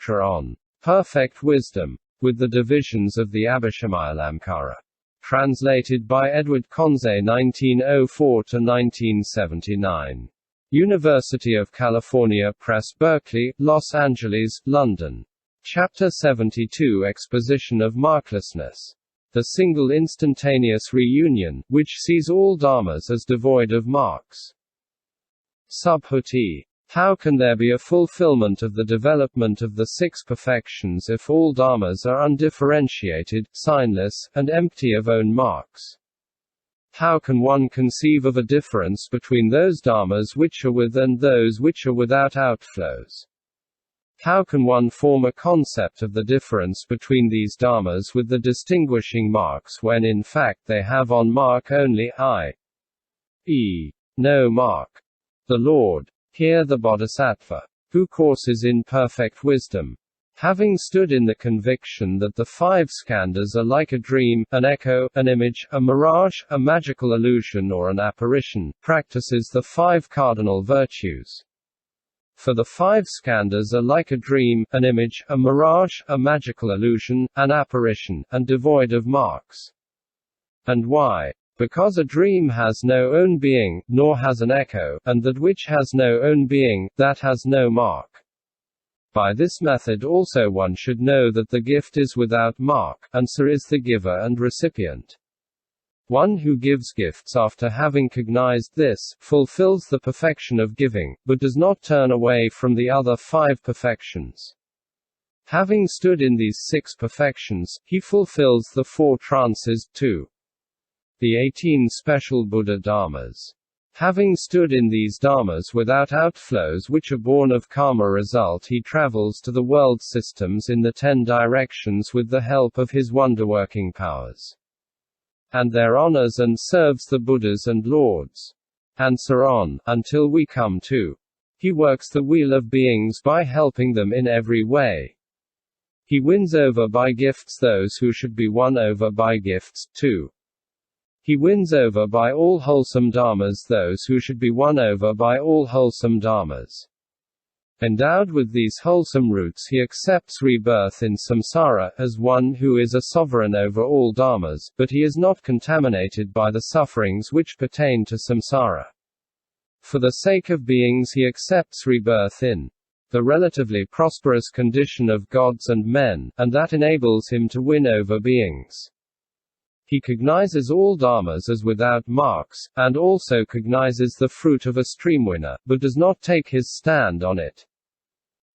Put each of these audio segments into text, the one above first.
Sutra on Perfect Wisdom, with the divisions of the Abhishamayalankara. Translated by EdwardConze 1904–1979. University of California Press, Berkeley, Los Angeles, London. Chapter 72 Exposition of Marklessness. The single instantaneous reunion, which sees all dharmas as devoid of marks. Subhuti. How can there be a fulfillment of the development of the six perfections if all dharmas are undifferentiated, signless, and empty of own marks? How can one conceive of a difference between those dharmas which are with and those which are without outflows? How can one form a concept of the difference between these dharmas with the distinguishing marks when in fact they have on mark only i.e., no mark? The Lord, here the bodhisattva, who courses in perfect wisdom, having stood in the conviction that the five skandhas are like a dream, an echo, an image, a mirage, a magical illusion or an apparition, practices the five cardinal virtues. For the five skandhas are like a dream, an image, a mirage, a magical illusion, an apparition, and devoid of marks. And why? Because a dream has no own being, nor has an echo, and that which has no own being, that has no mark. By this method also one should know that the gift is without mark, and so is the giver and recipient. One who gives gifts after having cognized this, fulfills the perfection of giving, but does not turn away from the other five perfections. Having stood in these six perfections, he fulfills the four trances, too. The 18 special Buddha dharmas. Having stood in these dharmas without outflows which are born of karma result, he travels to the world systems in the 10 directions with the help of his wonder-working powers. And there honors and serves the Buddhas and Lords. And so on, until we come to. He works the wheel of beings by helping them in every way. He wins over by gifts those who should be won over by gifts, too. He wins over by all wholesome dharmas those who should be won over by all wholesome dharmas. Endowed with these wholesome roots, he accepts rebirth in samsara, as one who is a sovereign over all dharmas, but he is not contaminated by the sufferings which pertain to samsara. For the sake of beings he accepts rebirth in the relatively prosperous condition of gods and men, and that enables him to win over beings. He cognizes all dharmas as without marks, and also cognizes the fruit of a streamwinner, but does not take his stand on it.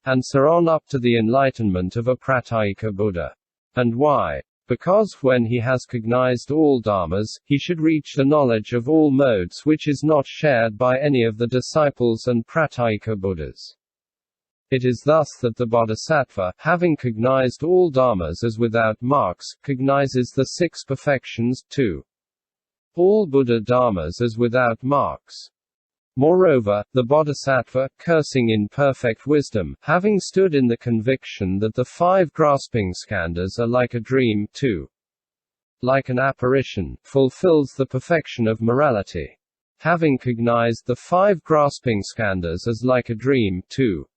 And so on up to the enlightenment of a Pratyeka Buddha. And why? Because when he has cognized all dharmas, he should reach the knowledge of all modes which is not shared by any of the disciples and Pratyeka Buddhas. It is thus that the bodhisattva, having cognized all dharmas as without marks, cognizes the six perfections, too. All Buddha dharmas as without marks. Moreover, the bodhisattva, cursing in perfect wisdom, having stood in the conviction that the five grasping skandhas are like a dream, too. Like an apparition, fulfills the perfection of morality. Having cognized the five grasping skandhas as like a dream, too.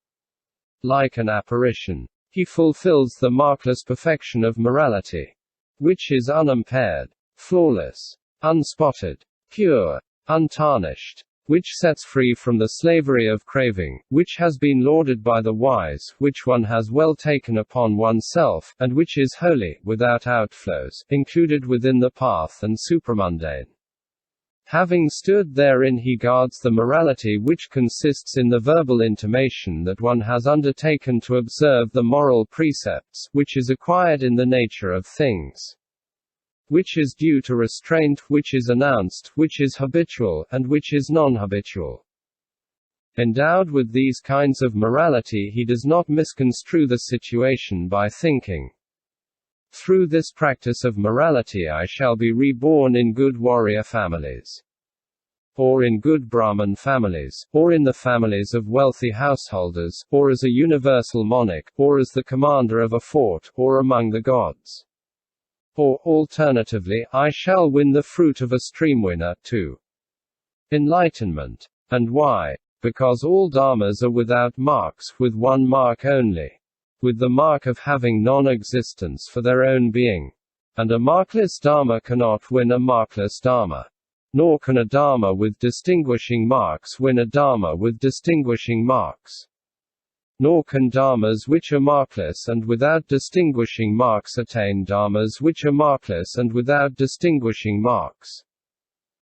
Like an apparition, he fulfills the markless perfection of morality, which is unimpaired, flawless, unspotted, pure, untarnished, which sets free from the slavery of craving, which has been lauded by the wise, which one has well taken upon oneself, and which is holy, without outflows, included within the path and supramundane. Having stood therein he guards the morality which consists in the verbal intimation that one has undertaken to observe the moral precepts, which is acquired in the nature of things. Which is due to restraint, which is announced, which is habitual, and which is non-habitual. Endowed with these kinds of morality he does not misconstrue the situation by thinking, through this practice of morality I shall be reborn in good warrior families, or in good Brahmin families, or in the families of wealthy householders, or as a universal monarch, or as the commander of a fort, or among the gods. Or, alternatively, I shall win the fruit of a streamwinner, too. Enlightenment. And why? Because all dharmas are without marks, with one mark only. with the mark of having non-existence for their own being. And a markless dharma cannot win a markless dharma. Nor can a dharma with distinguishing marks win a dharma with distinguishing marks. Nor can dharmas which are markless and without distinguishing marks attain dharmas which are markless and without distinguishing marks.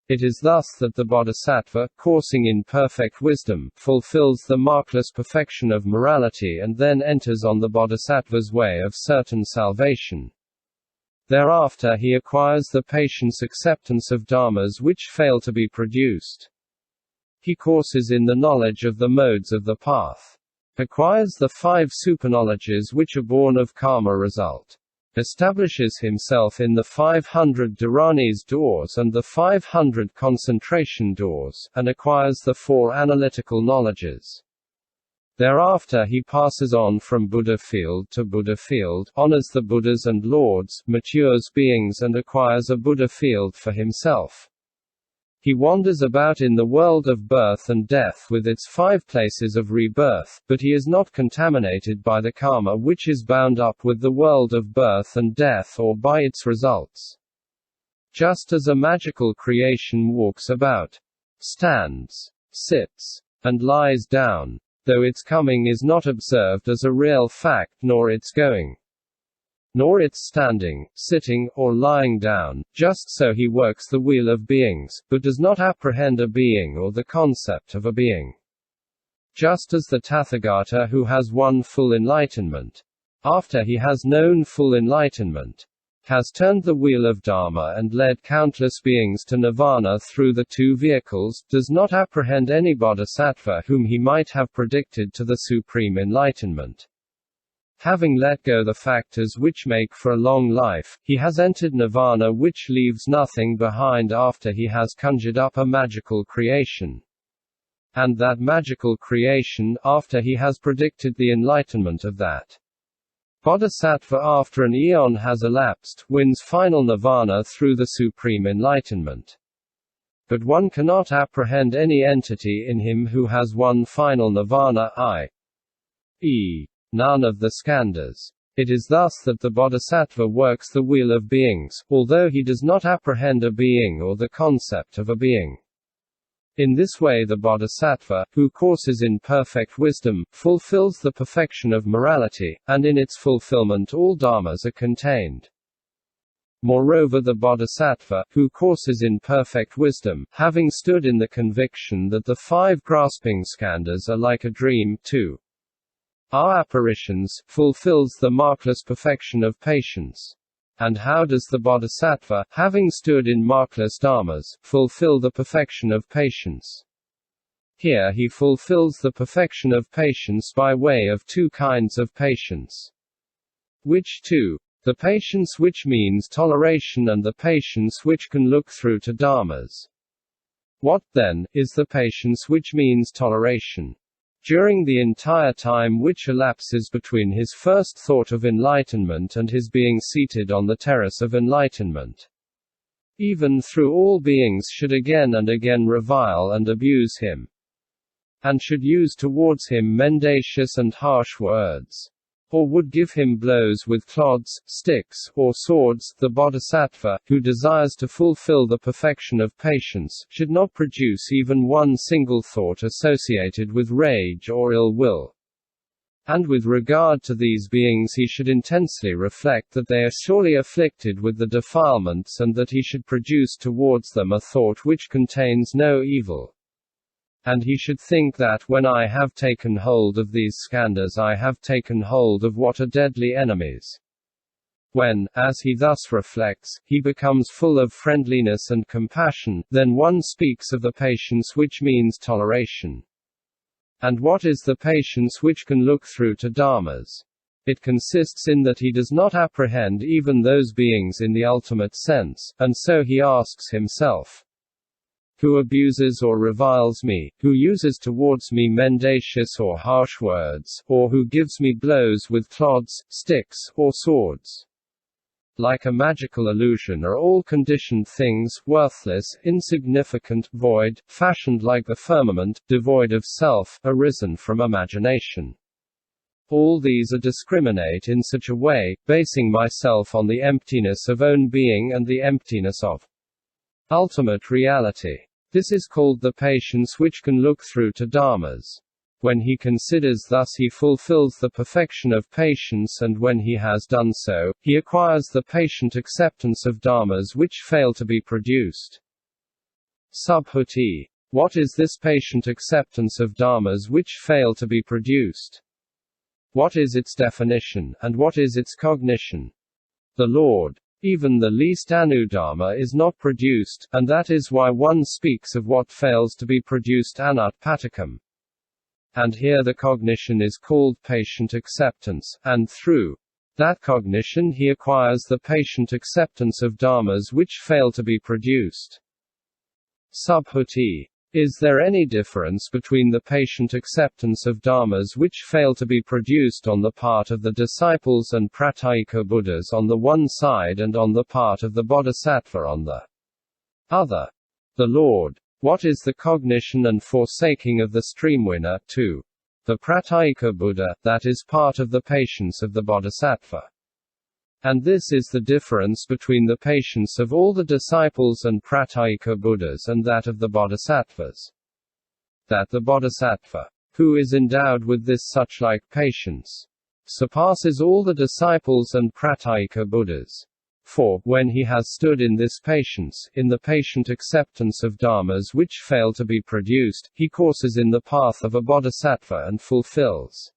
It is thus that the bodhisattva, coursing in perfect wisdom, fulfills the markless perfection of morality and then enters on the bodhisattva's way of certain salvation. Thereafter he acquires the patience acceptance of dharmas which fail to be produced. He courses in the knowledge of the modes of the path. Acquires the 5 superknowledges which are born of karma result. Establishes himself in the 500 dharanis doors and the 500 concentration doors, and acquires the 4 analytical knowledges. Thereafter he passes on from Buddha field to Buddha field, honors the Buddhas and Lords, matures beings and acquires a Buddha field for himself. He wanders about in the world of birth and death with its 5 places of rebirth, but he is not contaminated by the karma which is bound up with the world of birth and death or by its results. Just as a magical creation walks about, stands, sits, and lies down, though its coming is not observed as a real fact nor its going, nor its standing, sitting, or lying down, just so he works the wheel of beings, but does not apprehend a being or the concept of a being. Just as the Tathagata who has won full enlightenment, after he has known full enlightenment, has turned the wheel of Dharma and led countless beings to nirvana through the 2 vehicles, does not apprehend any bodhisattva whom he might have predicted to the supreme enlightenment. Having let go the factors which make for a long life, he has entered nirvana which leaves nothing behind after he has conjured up a magical creation. And that magical creation, after he has predicted the enlightenment of that bodhisattva after an eon has elapsed, wins final nirvana through the supreme enlightenment. But one cannot apprehend any entity in him who has won final nirvana, i.e. none of the skandhas. It is thus that the bodhisattva works the wheel of beings, although he does not apprehend a being or the concept of a being. In this way the bodhisattva, who courses in perfect wisdom, fulfills the perfection of morality, and in its fulfillment all dharmas are contained. Moreover the bodhisattva, who courses in perfect wisdom, having stood in the conviction that the 5 grasping skandhas are like a dream, too, are apparitions, fulfills the markless perfection of patience. And how does the bodhisattva, having stood in markless dharmas, fulfill the perfection of patience? Here he fulfills the perfection of patience by way of 2 kinds of patience. Which 2? The patience which means toleration and the patience which can look through to dharmas. What, then, is the patience which means toleration? During the entire time which elapses between his first thought of enlightenment and his being seated on the terrace of enlightenment, even through all beings should again and again revile and abuse him, and should use towards him mendacious and harsh words, or would give him blows with clods, sticks, or swords. The bodhisattva, who desires to fulfill the perfection of patience, should not produce even one single thought associated with rage or ill will. And with regard to these beings he should intensely reflect that they are surely afflicted with the defilements and that he should produce towards them a thought which contains no evil. And he should think that when I have taken hold of these skandhas I have taken hold of what are deadly enemies. When, as he thus reflects, he becomes full of friendliness and compassion, then one speaks of the patience which means toleration. And what is the patience which can look through to dharmas? It consists in that he does not apprehend even those beings in the ultimate sense, and so he asks himself, who abuses or reviles me, who uses towards me mendacious or harsh words, or who gives me blows with clods, sticks, or swords? Like a magical illusion are all conditioned things, worthless, insignificant, void, fashioned like the firmament, devoid of self, arisen from imagination. All these are discriminate in such a way, basing myself on the emptiness of own being and the emptiness of ultimate reality. This is called the patience which can look through to dharmas. When he considers thus, he fulfills the perfection of patience, and when he has done so, he acquires the patient acceptance of dharmas which fail to be produced. Subhuti. What is this patient acceptance of dharmas which fail to be produced? What is its definition, and what is its cognition? The Lord. Even the least anudharma is not produced, and that is why one speaks of what fails to be produced anutpatikam. And here the cognition is called patient acceptance, and through that cognition he acquires the patient acceptance of dharmas which fail to be produced. Subhuti. Is there any difference between the patient acceptance of dharmas which fail to be produced on the part of the disciples and pratyeka Buddhas on the one side and on the part of the bodhisattva on the other? The Lord. What is the cognition and forsaking of the streamwinner, too? The pratyeka Buddha, that is part of the patience of the bodhisattva. And this is the difference between the patience of all the disciples and pratyeka Buddhas and that of the bodhisattvas. That the bodhisattva, who is endowed with this such-like patience, surpasses all the disciples and pratyeka Buddhas. For, when he has stood in this patience, in the patient acceptance of dharmas which fail to be produced, he courses in the path of a bodhisattva and fulfills